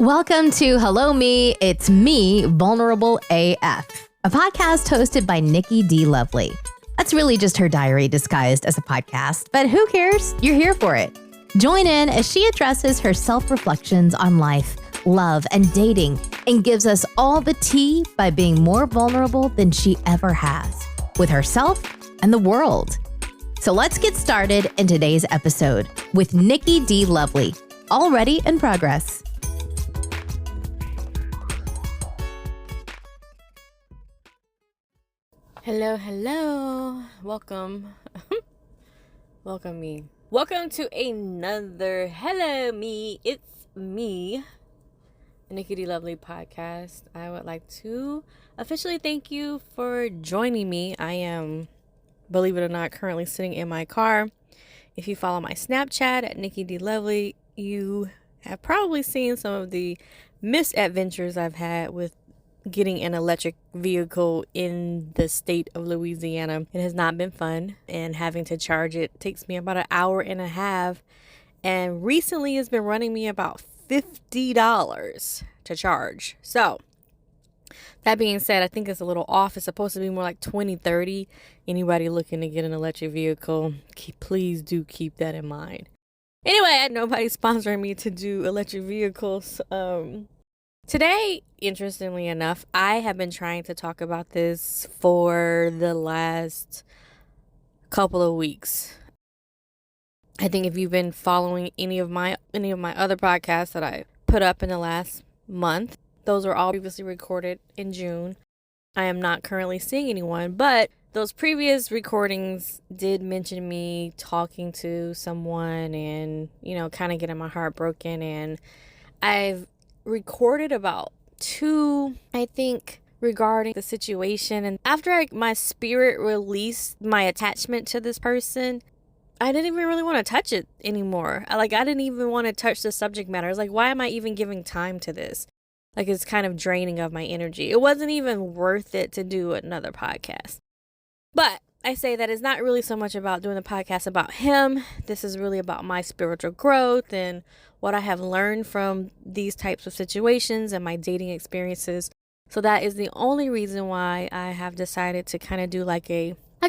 Welcome to Hello Me, It's Me, Vulnerable AF, a podcast hosted by Nikki D. Lovely. That's really just her diary disguised as a podcast, but who cares? You're here for it. Join in as she addresses her self-reflections on life, love, and dating, and gives us all the tea by being more vulnerable than she ever has, with herself and the world. So let's get started in today's episode with Nikki D. Lovely, already in progress. Hello. Welcome. Welcome to another Hello Me, It's Me, the Nikki D. Lovely podcast. I would like to officially thank you for joining me. I am, believe it or not, currently sitting in my car. If you follow my Snapchat at Nikki D. Lovely, you have probably seen some of the misadventures I've had with getting an electric vehicle in the state of Louisiana. It has not been fun, and having to charge it takes me about an hour and a half, and recently it's been running me about $50 to charge. So that being said, I think it's a little off. It's supposed to be more like 20, 30. Anybody looking to get an electric vehicle, please do keep that in mind. Anyway, I had nobody sponsoring me to do electric vehicles. Today, interestingly enough, I have been trying to talk about this for the last couple of weeks. I think if you've been following any of my other podcasts that I put up in the last month, those were all previously recorded in June. I am not currently seeing anyone, but those previous recordings did mention me talking to someone and, kind of getting my heart broken. And I've recorded about 2, I think, regarding the situation. And after my spirit released my attachment to this person, I didn't even really want to touch it anymore. I didn't even want to touch the subject matter. I was like, why am I even giving time to this? It's kind of draining of my energy. It wasn't even worth it to do another podcast. But I say that it's not really so much about doing the podcast about him. This is really about my spiritual growth and what I have learned from these types of situations and my dating experiences. So that is the only reason why I have decided to kind of do I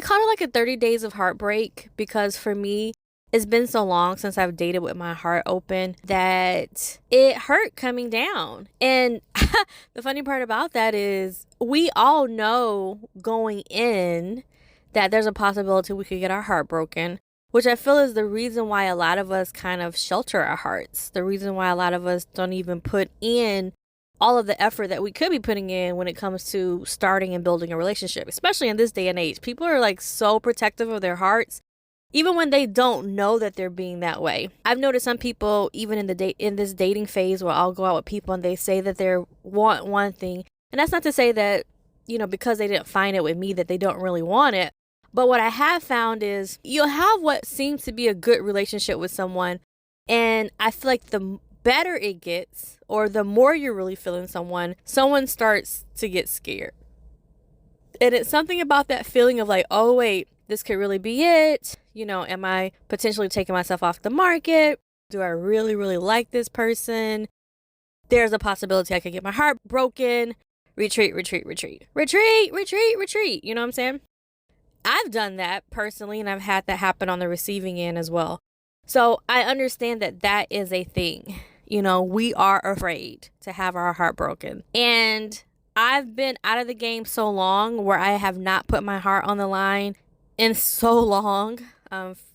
call it like a 30 days of heartbreak, because for me, it's been so long since I've dated with my heart open that it hurt coming down. And the funny part about that is we all know going in that there's a possibility we could get our heart broken, which I feel is the reason why a lot of us kind of shelter our hearts. The reason why a lot of us don't even put in all of the effort that we could be putting in when it comes to starting and building a relationship, especially in this day and age. People are so protective of their hearts, even when they don't know that they're being that way. I've noticed some people, even in this dating phase, where I'll go out with people and they say that they want one thing. And that's not to say that, because they didn't find it with me, that they don't really want it. But what I have found is you'll have what seems to be a good relationship with someone, and I feel like the better it gets, or the more you're really feeling someone starts to get scared. And it's something about that feeling of oh, wait, this could really be it. Am I potentially taking myself off the market? Do I really, really like this person? There's a possibility I could get my heart broken. Retreat. You know what I'm saying? I've done that personally, and I've had that happen on the receiving end as well. So I understand that is a thing. We are afraid to have our heart broken. And I've been out of the game so long where I have not put my heart on the line in so long.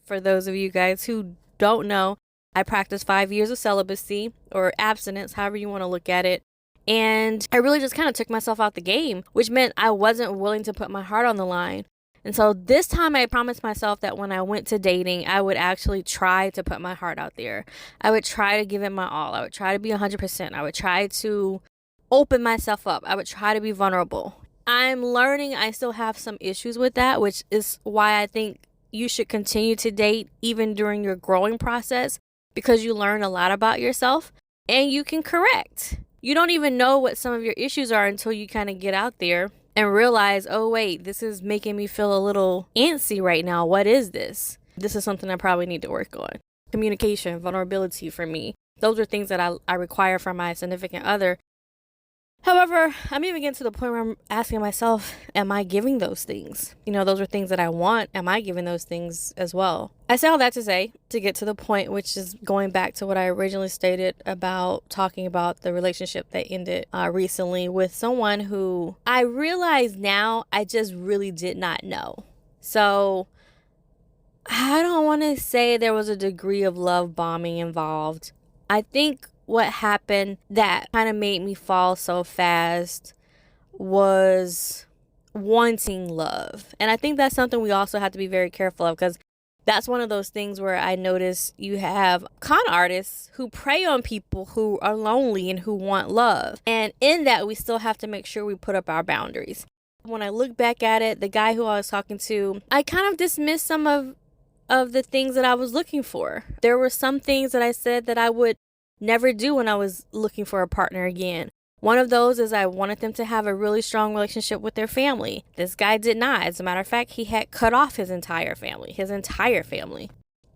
For those of you guys who don't know, I practiced 5 years of celibacy or abstinence, however you want to look at it. And I really just kind of took myself out the game, which meant I wasn't willing to put my heart on the line. And so this time I promised myself that when I went to dating, I would actually try to put my heart out there. I would try to give it my all. I would try to be 100%. I would try to open myself up. I would try to be vulnerable. I'm learning I still have some issues with that, which is why I think you should continue to date even during your growing process, because you learn a lot about yourself and you can correct. You don't even know what some of your issues are until you kind of get out there and realize, oh, wait, this is making me feel a little antsy right now. What is this? This is something I probably need to work on. Communication, vulnerability for me. those are things that I require from my significant other. However, I'm even getting to the point where I'm asking myself, am I giving those things? Those are things that I want. Am I giving those things as well? I say all that to say, to get to the point, which is going back to what I originally stated about talking about the relationship that ended recently with someone who I realize now I just really did not know. So I don't want to say there was a degree of love bombing involved. I think what happened that kind of made me fall so fast was wanting love. And I think that's something we also have to be very careful of, because that's one of those things where I notice you have con artists who prey on people who are lonely and who want love. And in that, we still have to make sure we put up our boundaries. When I look back at it, the guy who I was talking to, I kind of dismissed some of the things that I was looking for. There were some things that I said that I would never do when I was looking for a partner again. One of those is I wanted them to have a really strong relationship with their family. This guy did not. As a matter of fact, he had cut off his entire family.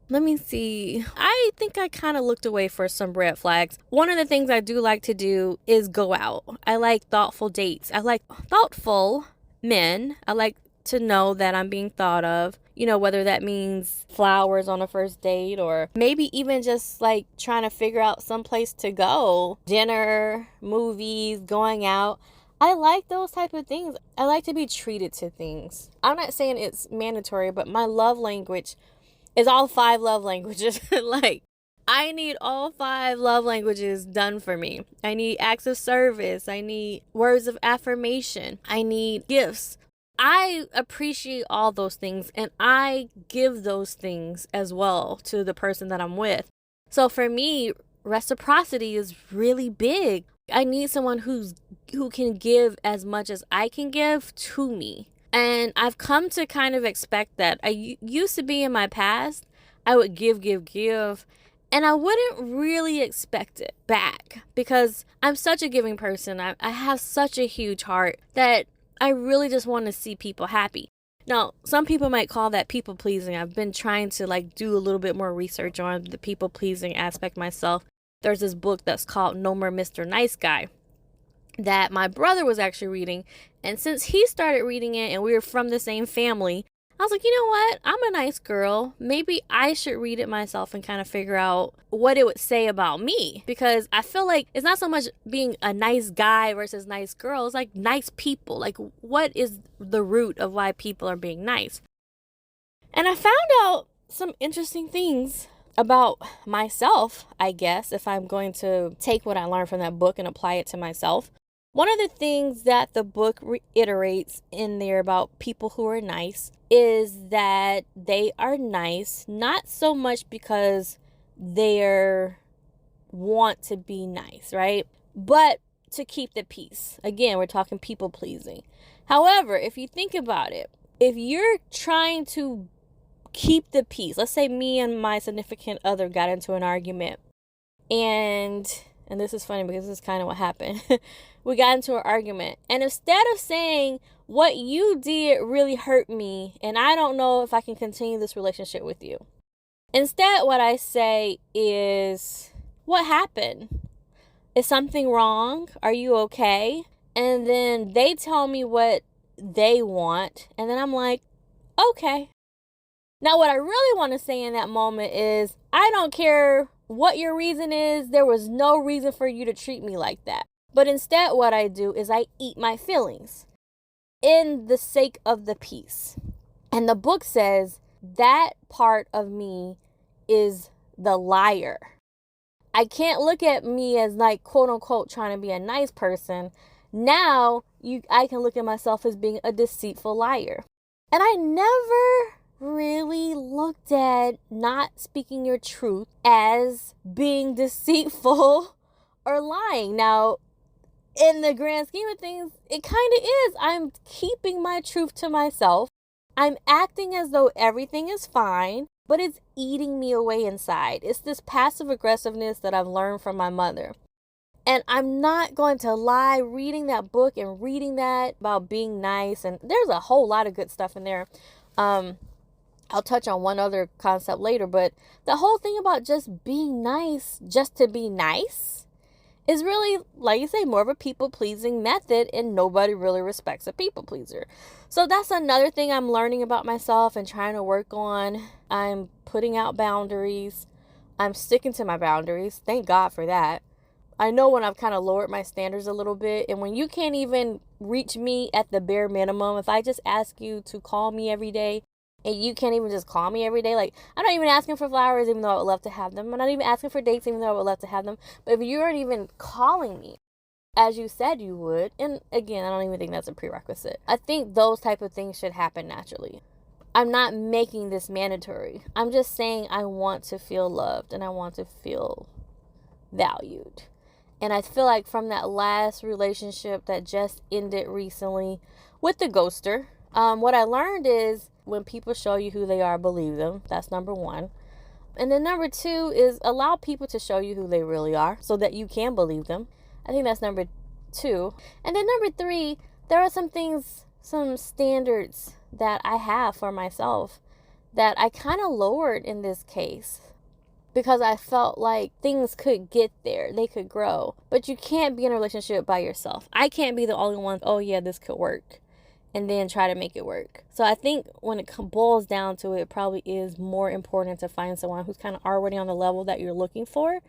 Let me see. I think I kind of looked away for some red flags. One of the things I do like to do is go out. I like thoughtful dates. I like thoughtful men. I like to know that I'm being thought of, whether that means flowers on a first date or maybe even just like trying to figure out some place to go, dinner, movies, going out. I like those type of things. I like to be treated to things. I'm not saying it's mandatory, but my love language is all 5 love languages. Like, I need all 5 love languages done for me. I need acts of service. I need words of affirmation. I need gifts. I appreciate all those things, and I give those things as well to the person that I'm with. So for me, reciprocity is really big. I need someone who can give as much as I can give to me. And I've come to kind of expect that. I used to be in my past, I would give, and I wouldn't really expect it back because I'm such a giving person. I have such a huge heart that I really just want to see people happy. Now, some people might call that people pleasing. I've been trying to do a little bit more research on the people pleasing aspect myself. There's this book that's called No More Mr. Nice Guy that my brother was actually reading. And since he started reading it and we were from the same family, I was like, you know what? I'm a nice girl. Maybe I should read it myself and kind of figure out what it would say about me. Because I feel like it's not so much being a nice guy versus nice girl. It's like nice people. Like, what is the root of why people are being nice? And I found out some interesting things about myself, I guess, if I'm going to take what I learned from that book and apply it to myself. One of the things that the book reiterates in there about people who are nice is that they are nice, not so much because they want to be nice, right? But to keep the peace. Again, we're talking people pleasing. However, if you think about it, if you're trying to keep the peace, let's say me and my significant other got into an argument, and this is funny because this is kind of what happened. We got into an argument, and instead of saying what you did really hurt me and I don't know if I can continue this relationship with you, instead what I say is, what happened? Is something wrong? Are you okay? And then they tell me what they want, and then I'm like, okay. Now what I really want to say in that moment is, I don't care what your reason is. There was no reason for you to treat me like that. But instead what I do is I eat my feelings in the sake of the peace. And the book says that part of me is the liar. I can't look at me as like, quote unquote, trying to be a nice person. Now I can look at myself as being a deceitful liar. And I never really looked at not speaking your truth as being deceitful or lying. Now, in the grand scheme of things, it kind of is. I'm keeping my truth to myself. I'm acting as though everything is fine, but it's eating me away inside. It's this passive aggressiveness that I've learned from my mother. And I'm not going to lie, reading that book and reading that about being nice, and there's a whole lot of good stuff in there. I'll touch on one other concept later, but the whole thing about just being nice, just to be nice, is really, like you say, more of a people-pleasing method, and nobody really respects a people-pleaser. So that's another thing I'm learning about myself and trying to work on. I'm putting out boundaries. I'm sticking to my boundaries. Thank God for that. I know when I've kind of lowered my standards a little bit, and when you can't even reach me at the bare minimum, if I just ask you to call me every day, and you can't even just call me every day. Like, I'm not even asking for flowers, even though I would love to have them. I'm not even asking for dates, even though I would love to have them. But if you aren't even calling me, as you said you would, and again, I don't even think that's a prerequisite. I think those type of things should happen naturally. I'm not making this mandatory. I'm just saying I want to feel loved and I want to feel valued. And I feel like from that last relationship that just ended recently with the ghoster, what I learned is when people show you who they are, believe them. That's number one. And then number two is allow people to show you who they really are so that you can believe them. I think that's number two. And then number three, there are some things, some standards that I have for myself that I kind of lowered in this case because I felt like things could get there. They could grow. But you can't be in a relationship by yourself. I can't be the only one, oh yeah, this could work, and then try to make it work. So I think when it boils down to it, it probably is more important to find someone who's kind of already on the level that you're looking for,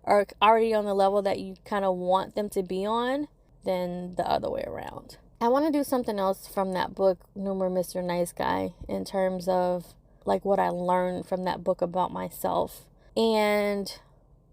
or already on the level that you kind of want them to be on, than the other way around. I want to do something else from that book, No More Mr. Nice Guy, in terms of like what I learned from that book about myself. And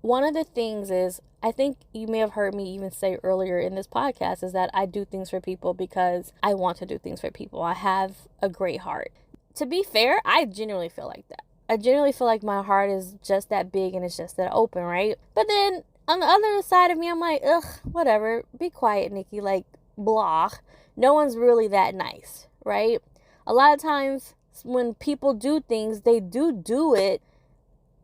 one of the things is, I think you may have heard me even say earlier in this podcast, is that I do things for people because I want to do things for people. I have a great heart. To be fair, I genuinely feel like that. I genuinely feel like my heart is just that big and it's just that open, right? But then on the other side of me, I'm like, ugh, whatever. Be quiet, Nikki. Like, blah. No one's really that nice, right? A lot of times when people do things, they do it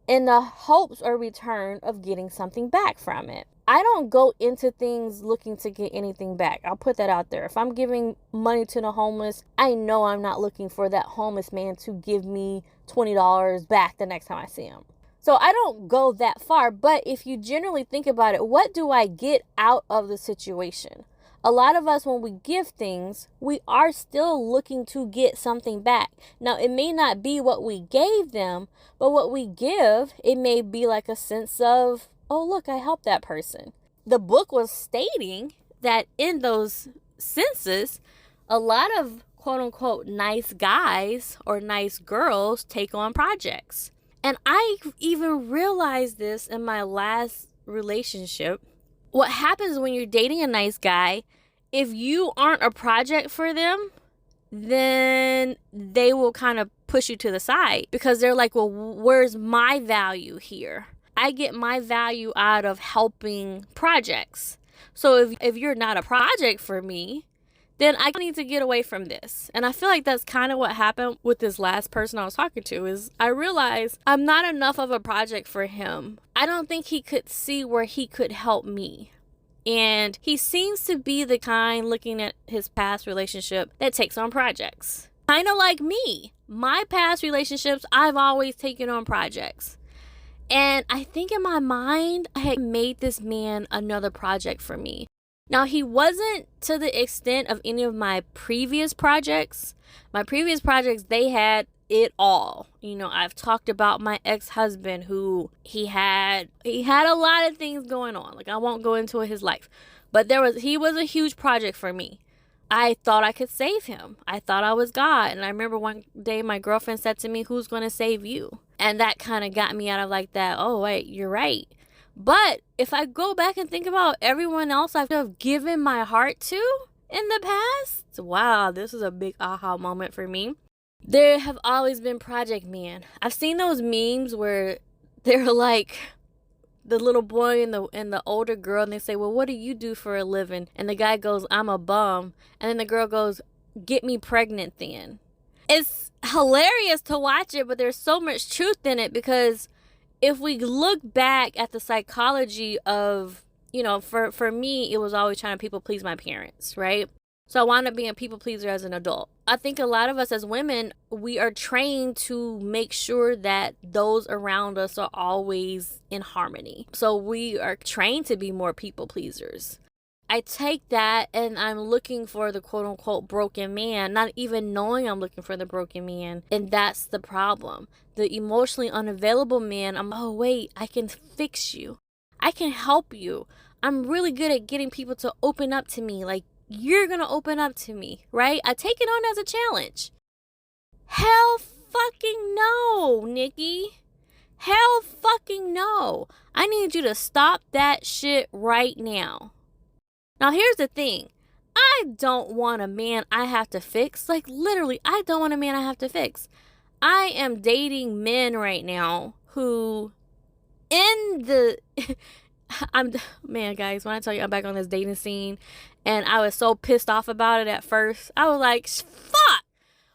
in the hopes or return of getting something back from it. I don't go into things looking to get anything back. I'll put that out there. If I'm giving money to the homeless, I know I'm not looking for that homeless man to give me $20 back the next time I see him. So I don't go that far. But if you generally think about it, what do I get out of the situation? A lot of us, when we give things, we are still looking to get something back. Now, it may not be what we gave them, but what we give, it may be like a sense of, oh, look, I helped that person. The book was stating that in those senses, a lot of quote unquote nice guys or nice girls take on projects. And I even realized this in my last relationship. What happens when you're dating a nice guy, if you aren't a project for them, then they will kind of push you to the side because they're like, well, where's my value here? I get my value out of helping projects. So if you're not a project for me, then I need to get away from this. And I feel like that's kind of what happened with this last person I was talking to, is I realized I'm not enough of a project for him. I don't think he could see where he could help me. And he seems to be the kind, looking at his past relationship, that takes on projects. Kind of like me. My past relationships, I've always taken on projects. And I think in my mind, I had made this man another project for me. Now, he wasn't to the extent of any of my previous projects. My previous projects, they had it all. You know, I've talked about my ex-husband who he had a lot of things going on. Like, I won't go into his life, but he was a huge project for me. I thought I could save him. I thought I was God. And I remember one day my girlfriend said to me, "Who's going to save you?" And that kind of got me out of like that, oh wait, you're right. But if I go back and think about everyone else I've given my heart to in the past, wow, this is a big aha moment for me. There have always been project men. I've seen those memes where they're like the little boy and the older girl, and they say, well, what do you do for a living? And the guy goes, I'm a bum. And then the girl goes, get me pregnant then. It's hilarious to watch it, but there's so much truth in it, because if we look back at the psychology of, you know, for me, it was always trying to people please my parents, right? So I wound up being a people pleaser as an adult. I think a lot of us as women, we are trained to make sure that those around us are always in harmony. So we are trained to be more people pleasers. I take that and I'm looking for the quote unquote broken man, not even knowing I'm looking for the broken man. And that's the problem. The emotionally unavailable man, oh wait, I can fix you. I can help you. I'm really good at getting people to open up to me. Like, you're going to open up to me, right? I take it on as a challenge. Hell fucking no, Nikki. Hell fucking no. I need you to stop that shit right now. Now, here's the thing. I don't want a man I have to fix. Like, literally, I don't want a man I have to fix. I am dating men right now who man, guys, when I tell you I'm back on this dating scene and I was so pissed off about it at first, I was like, fuck,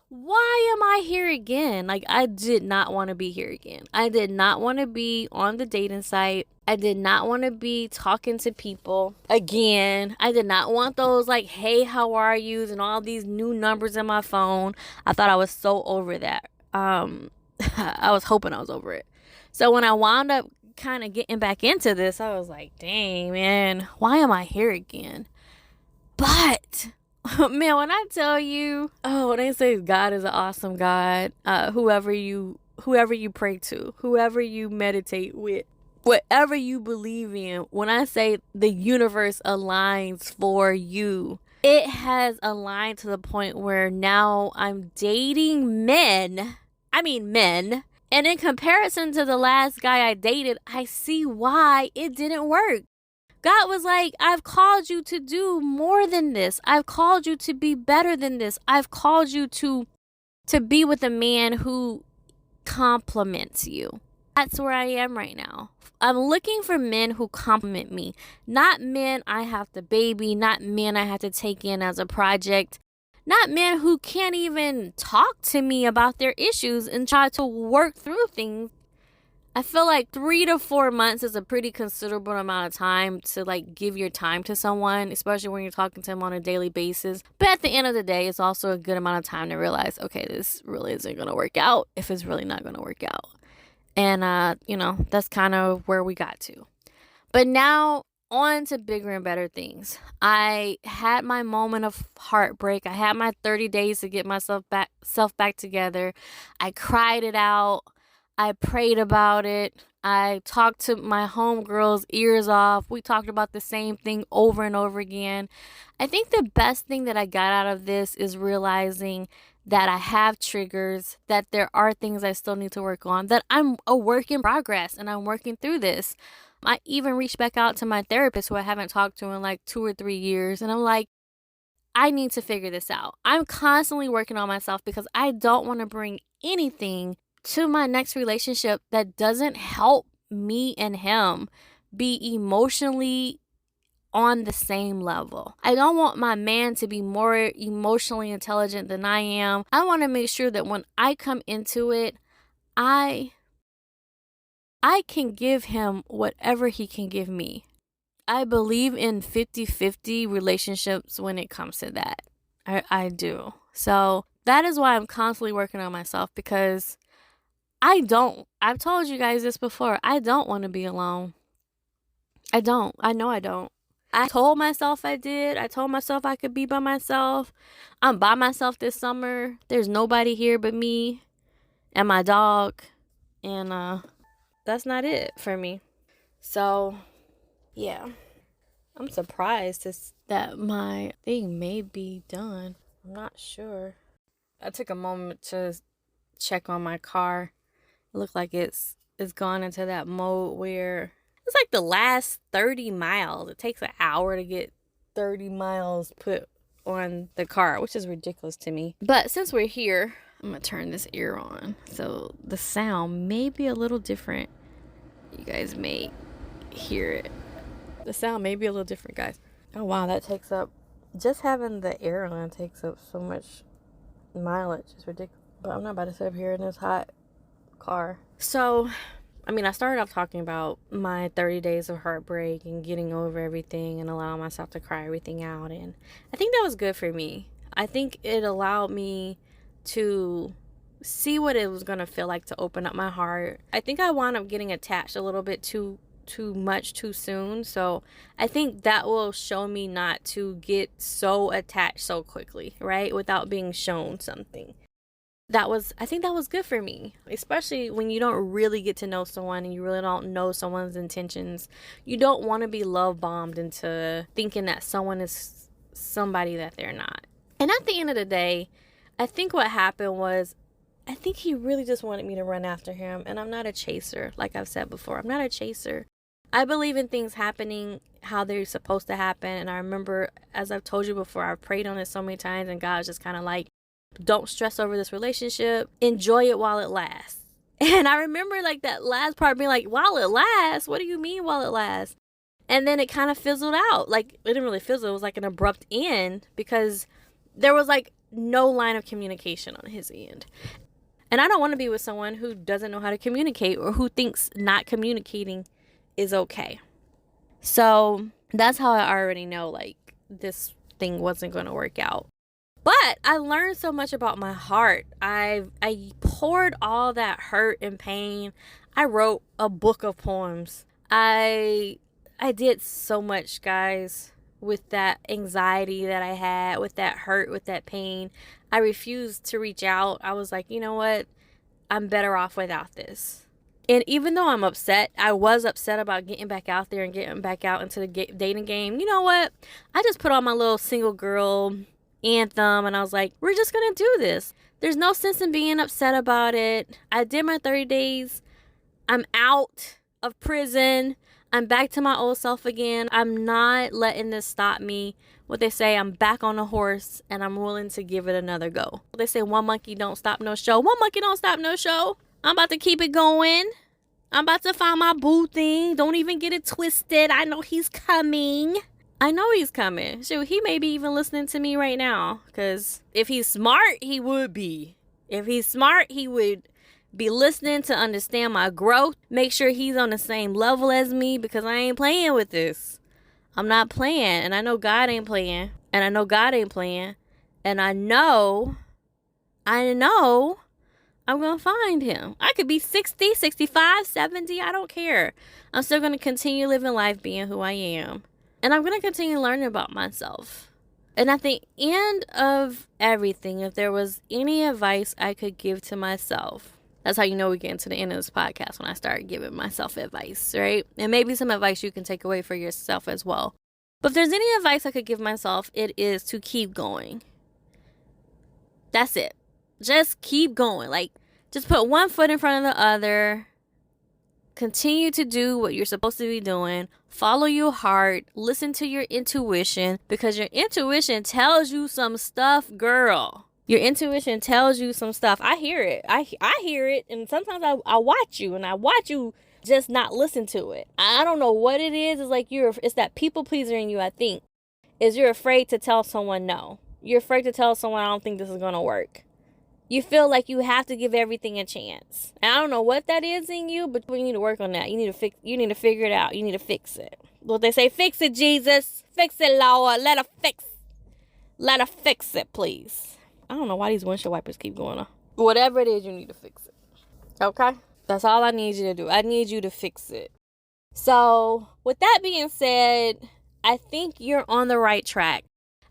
why am I here again? Like, I did not want to be here again. I did not want to be on the dating site. I did not want to be talking to people again. I did not want those like, hey, how are yous and all these new numbers in my phone. I thought I was so over that. I was hoping I was over it. So when I wound up kind of getting back into this, I was like, dang, man, why am I here again? But man, when I tell you, when they say God is an awesome God, whoever you pray to, whoever you meditate with, whatever you believe in, when I say the universe aligns for you, it has aligned to the point where now I'm dating men. I mean men. And in comparison to the last guy I dated, I see why it didn't work. God was like, I've called you to do more than this. I've called you to be better than this. I've called you to be with a man who compliments you. That's where I am right now. I'm looking for men who compliment me. Not men I have to baby, not men I have to take in as a project. Not men who can't even talk to me about their issues and try to work through things. I feel like 3 to 4 months is a pretty considerable amount of time to like give your time to someone, especially when you're talking to them on a daily basis. But at the end of the day, it's also a good amount of time to realize, okay, this really isn't going to work out if it's really not going to work out. And, that's kind of where we got to. But now on to bigger and better things. I had my moment of heartbreak. I had my 30 days to get myself back together. I cried it out. I prayed about it. I talked to my homegirls' ears off. We talked about the same thing over and over again. I think the best thing that I got out of this is realizing that I have triggers, that there are things I still need to work on, that I'm a work in progress and I'm working through this. I even reached back out to my therapist who I haven't talked to in like 2 or 3 years. And I'm like, I need to figure this out. I'm constantly working on myself because I don't want to bring anything to my next relationship that doesn't help me and him be emotionally on the same level. I don't want my man to be more emotionally intelligent than I am. I want to make sure that when I come into it, I can give him whatever he can give me. I believe in 50-50 relationships when it comes to that. I do. So that is why I'm constantly working on myself, because I've told you guys this before. I don't want to be alone. I know I don't. I told myself I did. I told myself I could be by myself. I'm by myself this summer. There's nobody here but me and my dog. And that's not it for me. So, yeah. I'm surprised that my thing may be done. I'm not sure. I took a moment to check on my car. It looked like it's gone into that mode where it's like the last 30 miles. It takes an hour to get 30 miles put on the car, which is ridiculous to me. But since we're here, I'm going to turn this ear on. So the sound may be a little different. You guys may hear it. The sound may be a little different, guys. Oh, wow. That takes up, just having the air on takes up so much mileage. It's ridiculous. But I'm not about to sit up here in this hot car. So I started off talking about my 30 days of heartbreak and getting over everything and allowing myself to cry everything out. And I think that was good for me. I think it allowed me to see what it was going to feel like to open up my heart. I think I wound up getting attached a little bit too much too soon. So I think that will show me not to get so attached so quickly, right? Without being shown something. I think that was good for me, especially when you don't really get to know someone and you really don't know someone's intentions. You don't want to be love bombed into thinking that someone is somebody that they're not. And at the end of the day, I think what happened was, I think he really just wanted me to run after him. And I'm not a chaser. Like I've said before, I'm not a chaser. I believe in things happening how they're supposed to happen. And I remember, as I've told you before, I've prayed on it so many times, and God's just kind of like, don't stress over this relationship. Enjoy it while it lasts. And I remember like that last part being like, while it lasts? What do you mean while it lasts? And then it kind of fizzled out. Like, it didn't really fizzle. It was like an abrupt end because there was like no line of communication on his end. And I don't want to be with someone who doesn't know how to communicate or who thinks not communicating is okay. So that's how I already know like this thing wasn't going to work out. But I learned so much about my heart. I poured all that hurt and pain. I wrote a book of poems. I did so much, guys, with that anxiety that I had, with that hurt, with that pain. I refused to reach out. I was like, you know what? I'm better off without this. And even though I'm upset, I was upset about getting back out there and getting back out into the dating game. You know what? I just put on my little single girl anthem and I was like, we're just gonna do this. There's no sense in being upset about it. I did my 30 days. I'm out of prison. I'm back to my old self again. I'm not letting this stop me. What they say, I'm back on the horse and I'm willing to give it another go. They say one monkey don't stop no show. One monkey don't stop no show. I'm about to keep it going. I'm about to find my boo thing. Don't even get it twisted. I know he's coming. I know he's coming. Shoot, he may be even listening to me right now. Because if he's smart, he would be. If he's smart, he would be listening to understand my growth. Make sure he's on the same level as me because I ain't playing with this. I'm not playing. And I know God ain't playing. And I know God ain't playing. And I know I'm going to find him. I could be 60, 65, 70. I don't care. I'm still going to continue living life being who I am. And I'm going to continue learning about myself. And at the end of everything, if there was any advice I could give to myself, that's how you know we get into the end of this podcast, when I start giving myself advice, right? And maybe some advice you can take away for yourself as well. But if there's any advice I could give myself, it is to keep going. That's it. Just keep going. Like, just put one foot in front of the other. Continue to do what you're supposed to be doing. Follow your heart. Listen to your intuition, because your intuition tells you some stuff, girl. Your intuition tells you some stuff. I hear it. I hear it. And sometimes I watch you, and I watch you just not listen to it. I don't know what it is. It's like it's that people pleaser in you, I think. Is you're afraid to tell someone no. You're afraid to tell someone, I don't think this is going to work. You feel like you have to give everything a chance. And I don't know what that is in you, but we need to work on that. You need to figure it out. You need to fix it. What they say, fix it, Jesus. Fix it, Lord. Let her fix it, please. I don't know why these windshield wipers keep going on. Whatever it is, you need to fix it. Okay? That's all I need you to do. I need you to fix it. So, with that being said, I think you're on the right track.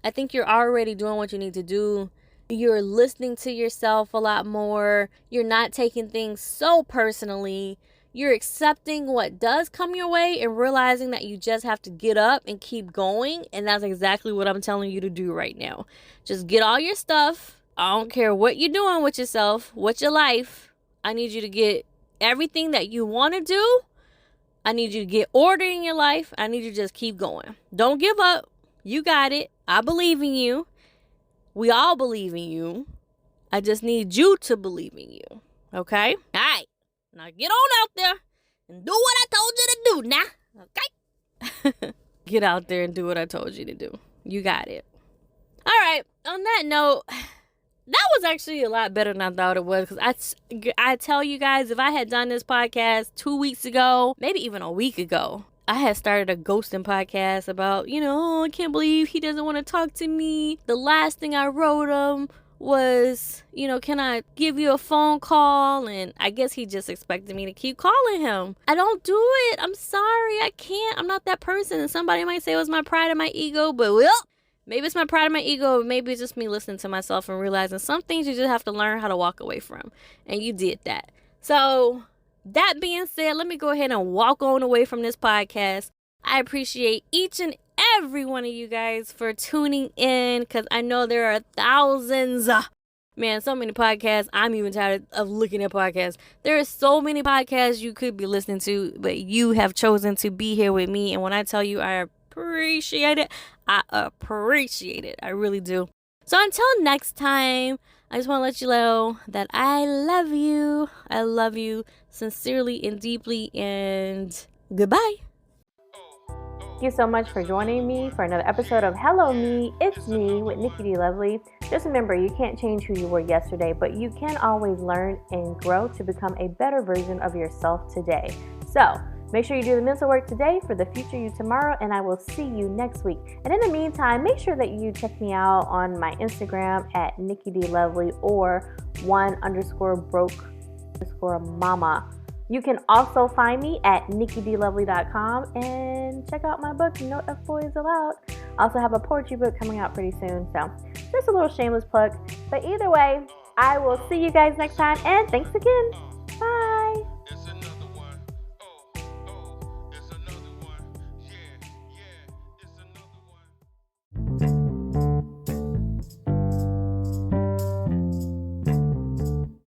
I think you're already doing what you need to do. You're listening to yourself a lot more. You're not taking things so personally. You're accepting what does come your way and realizing that you just have to get up and keep going. And that's exactly what I'm telling you to do right now. Just get all your stuff. I don't care what you're doing with yourself, what's your life. I need you to get everything that you want to do. I need you to get order in your life. I need you to just keep going. Don't give up. You got it. I believe in you. We all believe in you. I just need you to believe in you. Okay? All right. Now get on out there and do what I told you to do now. Okay? Get out there and do what I told you to do. You got it. All right. On that note, that was actually a lot better than I thought it was. Because I tell you guys, if I had done this podcast 2 weeks ago, maybe even a week ago, I had started a ghosting podcast about, I can't believe he doesn't want to talk to me. The last thing I wrote him was, can I give you a phone call? And I guess he just expected me to keep calling him. I don't do it. I'm sorry. I can't. I'm not that person. And somebody might say it was my pride and my ego, but maybe it's my pride and my ego. Maybe it's just me listening to myself and realizing some things you just have to learn how to walk away from. And you did that. So that being said, let me go ahead and walk on away from this podcast. I appreciate each and every one of you guys for tuning in, because I know there are thousands. Man, so many podcasts. I'm even tired of looking at podcasts. There are so many podcasts you could be listening to, but you have chosen to be here with me. And when I tell you I appreciate it, I appreciate it. I really do. So until next time, I just want to let you know that I love you. I love you sincerely and deeply, and goodbye. Thank you so much for joining me for another episode of Hello Me, It's Me with Nikki D. Lovely. Just remember, you can't change who you were yesterday, but you can always learn and grow to become a better version of yourself today. So make sure you do the mental work today for the future you tomorrow, and I will see you next week. And in the meantime, make sure that you check me out on my Instagram at Nikki D. Lovely or _broke_mama. You can also find me at nikkidlovely.com and check out my book, No F Boys Allowed. I also have a poetry book coming out pretty soon, so just a little shameless plug. But either way, I will see you guys next time, and thanks again.